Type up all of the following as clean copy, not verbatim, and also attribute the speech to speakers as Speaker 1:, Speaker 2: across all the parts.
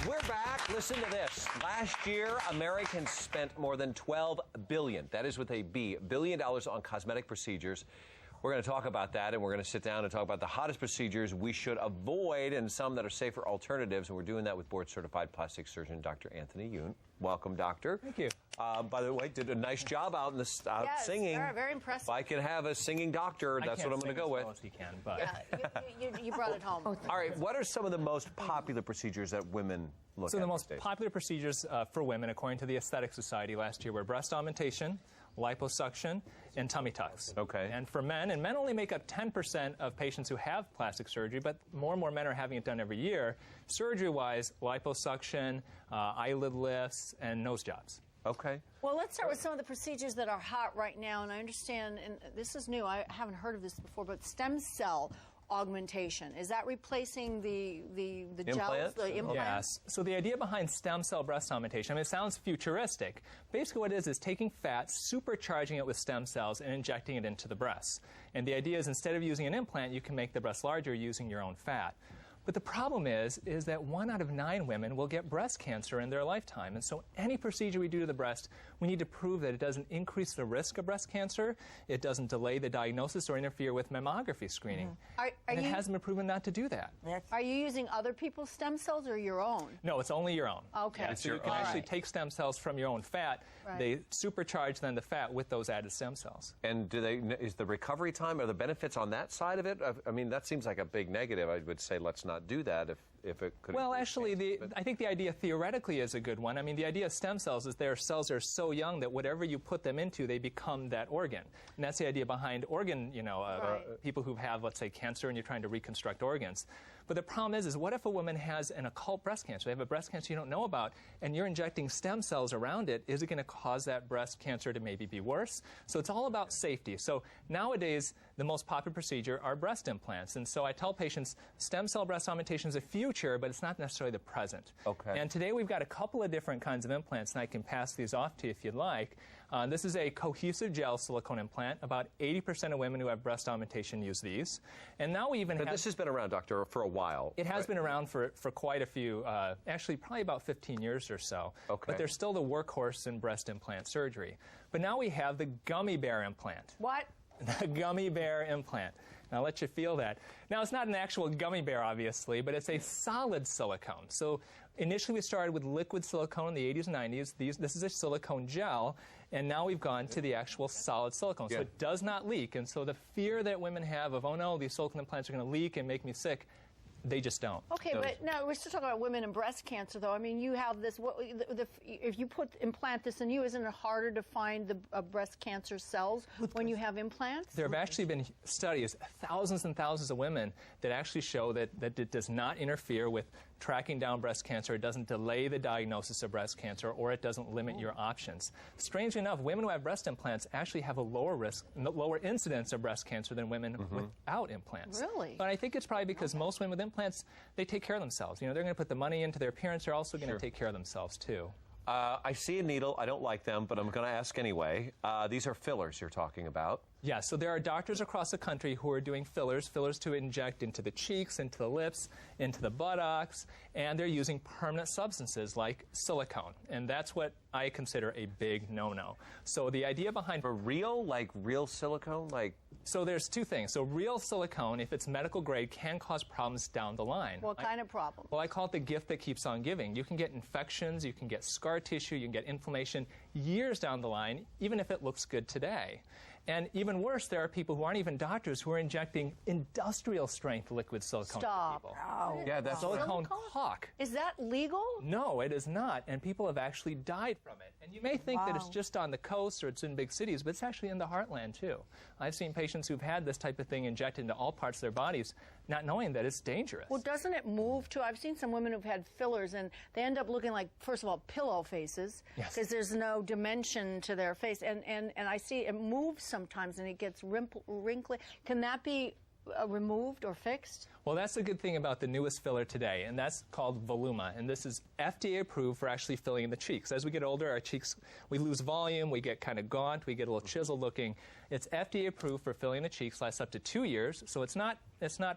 Speaker 1: We're back. Listen to this. Last year, Americans spent more than $12 billion, that is with a B, billion dollars on cosmetic procedures. We're going to talk about that, and we're going to sit down and talk about the hottest procedures we should avoid and some that are safer alternatives. And we're doing that with board-certified plastic surgeon Dr. Anthony Youn. Welcome, doctor.
Speaker 2: Thank you.
Speaker 1: By the way, did a nice job out in the singing.
Speaker 3: Yes, very impressive.
Speaker 1: If I can have a singing doctor, that's what I'm going to go with.
Speaker 2: As he can, but
Speaker 3: Yeah, you brought it home.
Speaker 1: All right, what are some of the most popular procedures that women look at?
Speaker 2: So the most
Speaker 1: these days?
Speaker 2: popular procedures for women, according to the Aesthetic Society last year, were breast augmentation, liposuction, and tummy tucks.
Speaker 1: Okay.
Speaker 2: And for men, and men only make up 10% of patients who have plastic surgery, but more and more men are having it done every year. Surgery-wise, liposuction, eyelid lifts, and nose jobs.
Speaker 1: Okay.
Speaker 3: Well, let's start with some of the procedures that are hot right now. And I understand, and this is new, I haven't heard of this before, but stem cell augmentation. Is that replacing the gels, the implants?
Speaker 2: Yes. So the idea behind stem cell breast augmentation, I mean, it sounds futuristic. Basically what it is taking fat, supercharging it with stem cells, and injecting it into the breast. And the idea is instead of using an implant, you can make the breast larger using your own fat. But the problem is that 1 out of 9 women will get breast cancer in their lifetime. And so any procedure we do to the breast, we need to prove that it doesn't increase the risk of breast cancer, it doesn't delay the diagnosis or interfere with mammography screening. And it hasn't been proven not to do that.
Speaker 3: Are you using other people's stem cells or your own?
Speaker 2: No, it's only your own.
Speaker 3: Okay.
Speaker 2: Yeah, so you can actually take stem cells from your own fat.
Speaker 3: Right.
Speaker 2: They supercharge then the fat with those added stem cells.
Speaker 1: And is the recovery time, are the benefits on that side of it? I mean, that seems like a big negative. I would say let's not do that if it could.
Speaker 2: Well, actually, I think the idea theoretically is a good one. I mean, the idea of stem cells is their cells are so young that whatever you put them into, they become that organ. And that's the idea behind organ, people who have, let's say, cancer and you're trying to reconstruct organs. But the problem is what if a woman has an occult breast cancer? They have a breast cancer you don't know about, and you're injecting stem cells around it. Is it going to cause that breast cancer to maybe be worse? So it's all about safety. So nowadays, the most popular procedure are breast implants. And so I tell patients stem cell breast augmentation is a future, but it's not necessarily the present.
Speaker 1: Okay.
Speaker 2: And today we've got a couple of different kinds of implants, and I can pass these off to you if you'd like. This is a cohesive gel silicone implant. About 80% of women who have breast augmentation use these. And now we even have...
Speaker 1: This has been around, doctor, for a while.
Speaker 2: It has been around for quite a few, actually probably about 15 years or so.
Speaker 1: Okay.
Speaker 2: But they're still the workhorse in breast implant surgery. But now we have the gummy bear implant.
Speaker 3: What?
Speaker 2: The gummy bear implant. And I'll let you feel that. Now, it's not an actual gummy bear, obviously, but it's a solid silicone. So initially we started with liquid silicone in the 80s and 90s. This is a silicone gel, and now we've gone to the actual solid silicone. So it does not leak. And so the fear that women have of, oh no, these silicone implants are going to leak and make me sick, they just don't.
Speaker 3: Okay, but now we're still talking about women and breast cancer, though. I mean, you have this. If you implant this in you, isn't it harder to find the breast cancer cells when you have implants?
Speaker 2: There have actually been studies, thousands and thousands of women, that actually show that it does not interfere with tracking down breast cancer. It doesn't delay the diagnosis of breast cancer, or it doesn't limit your options. Strangely enough, women who have breast implants actually have a lower risk, lower incidence of breast cancer than women without implants.
Speaker 3: Really?
Speaker 2: But I think it's probably because most women with implants, they take care of themselves. You know, they're going to put the money into their appearance. They're also going to take care of themselves, too.
Speaker 1: I see a needle. I don't like them, but I'm going to ask anyway. These are fillers you're talking about.
Speaker 2: Yeah, so there are doctors across the country who are doing fillers to inject into the cheeks, into the lips, into the buttocks, and they're using permanent substances like silicone. And that's what I consider a big no-no. So the idea behind...
Speaker 1: For real? Like real silicone? Like...
Speaker 2: So there's two things. So real silicone, if it's medical grade, can cause problems down the line.
Speaker 3: What kind of problem?
Speaker 2: Well, I call it the gift that keeps on giving. You can get infections, you can get scar tissue, you can get inflammation years down the line, even if it looks good today. And even worse, there are people who aren't even doctors who are injecting industrial-strength liquid silicone to people.
Speaker 3: Oh.
Speaker 1: Yeah, that's
Speaker 2: silicone caulk.
Speaker 3: Is that legal?
Speaker 2: No, it is not. And people have actually died from it. And you may think that it's just on the coast or it's in big cities, but it's actually in the heartland, too. I've seen patients who've had this type of thing injected into all parts of their bodies, not knowing that it's dangerous.
Speaker 3: Well, doesn't it move, too? I've seen some women who've had fillers, and they end up looking like, first of all, pillow faces, because there's no dimension to their face. And I see it moves sometimes, and it gets wrinkly. Can that be removed or fixed?
Speaker 2: Well, that's the good thing about the newest filler today, and that's called Voluma, and this is FDA approved for actually filling in the cheeks. As we get older, our cheeks, we lose volume, we get kind of gaunt, we get a little chiseled looking. It's FDA approved for filling the cheeks, lasts up to 2 years, so it's not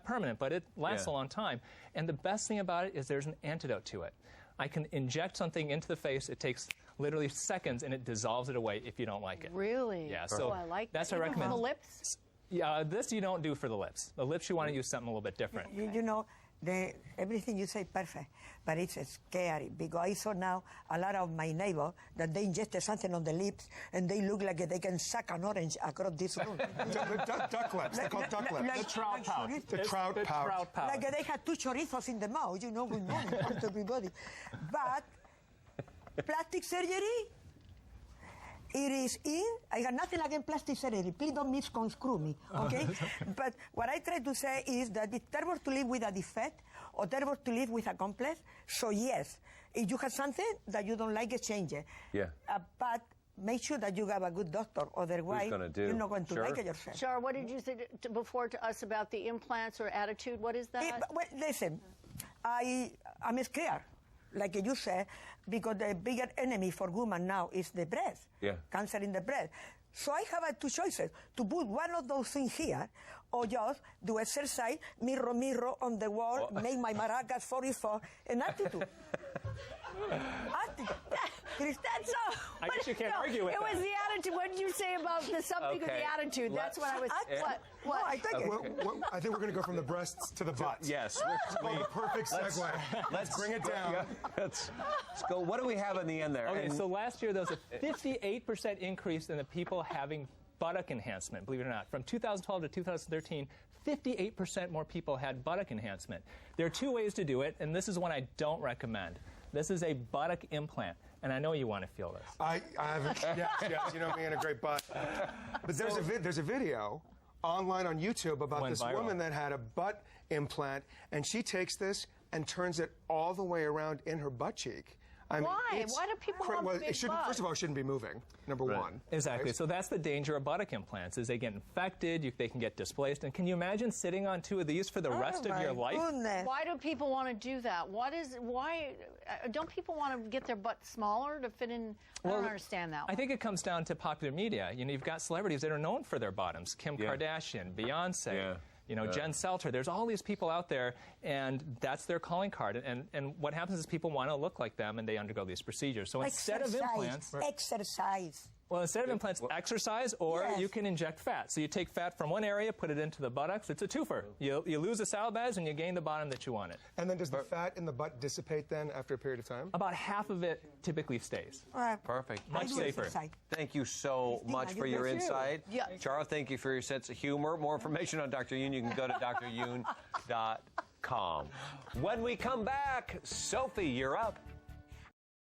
Speaker 2: permanent, but it lasts a long time. And the best thing about it is there's an antidote to it. I can inject something into the face. It takes literally seconds, and it dissolves it away if you don't like it.
Speaker 3: Really?
Speaker 2: Yeah. So
Speaker 3: I like
Speaker 2: that's
Speaker 3: that.
Speaker 2: what I recommend.
Speaker 3: For the lips?
Speaker 2: Yeah, this you don't do for the lips. The lips you want to use something a little bit different.
Speaker 4: You know, everything you say perfect, but it's scary because I saw now a lot of my neighbors that they injected something on the lips and they look like they can suck an orange across this room.
Speaker 5: Duck lips. They're called duck lips.
Speaker 2: The trout pout.
Speaker 5: The trout pout.
Speaker 4: Like they had 2 chorizos in the mouth, you know, good morning to everybody. But plastic surgery, it is in. I got nothing against plastic surgery. Please don't misconstrue me, okay? But what I try to say is that it's terrible to live with a defect or terrible to live with a complex. So yes, if you have something that you don't like, change it.
Speaker 1: Yeah.
Speaker 4: But make sure that you have a good doctor. Otherwise, you're not going to like it yourself.
Speaker 3: Charo, what did you say before to us about the implants or attitude? What is that?
Speaker 4: Well, listen, I'm scared. Like you said, because the bigger enemy for women now is the breast, cancer in the breast. So I have 2 choices, to put one of those things here, or just do exercise, mirror on the wall, make my maracas 44, and attitude.
Speaker 3: That's all.
Speaker 2: I guess you can't argue with
Speaker 3: that. It was the attitude. What did you say about something with the attitude? That's what I was. What?
Speaker 4: No, I think
Speaker 5: I think we're going to go from the breasts to the butts.
Speaker 1: Yes.
Speaker 5: The perfect segue. Let's bring it down.
Speaker 1: Let's go. What do we have in the end there?
Speaker 2: Okay, so last year there was a 58% increase in the people having buttock enhancement, believe it or not. From 2012 to 2013, 58% more people had buttock enhancement. There are 2 ways to do it, and this is one I don't recommend. This is a buttock implant, and I know you want to feel this.
Speaker 5: I haven't. Yes, you know me and a great butt. But there's a video online on YouTube about this woman that had a butt implant, and she takes this and turns it all the way around in her butt cheek. I mean,
Speaker 3: why? Why do people want big butts?
Speaker 5: First of all, it shouldn't be moving, number one.
Speaker 2: Exactly.
Speaker 5: Right?
Speaker 2: So that's the danger of buttock implants, is they get infected, they can get displaced. And can you imagine sitting on 2 of these for the rest of your life?
Speaker 4: Goodness.
Speaker 3: Why do people want to do that? Why don't people want to get their butt smaller to fit in? I don't understand that one.
Speaker 2: I think it comes down to popular media. You know, you've got celebrities that are known for their bottoms. Kim Kardashian, Beyonce.
Speaker 1: Yeah.
Speaker 2: You know, Jen Selter. There's all these people out there, and that's their calling card. And what happens is people want to look like them, and they undergo these procedures. So instead of implants...
Speaker 4: Exercise.
Speaker 2: Well, instead of implants, exercise, or you can inject fat. So you take fat from one area, put it into the buttocks. It's a twofer. You lose the saddle bags, and you gain the bottom that you wanted.
Speaker 5: And then does the fat in the butt dissipate then after a period of time?
Speaker 2: About half of it typically stays.
Speaker 1: Perfect.
Speaker 2: Much safer.
Speaker 1: Thank you so much for your insight.
Speaker 3: Yeah.
Speaker 1: Charo, thank you for your sense of humor. More information on Dr. Youn, you can go to dryoun.com. When we come back, Sophie, you're up.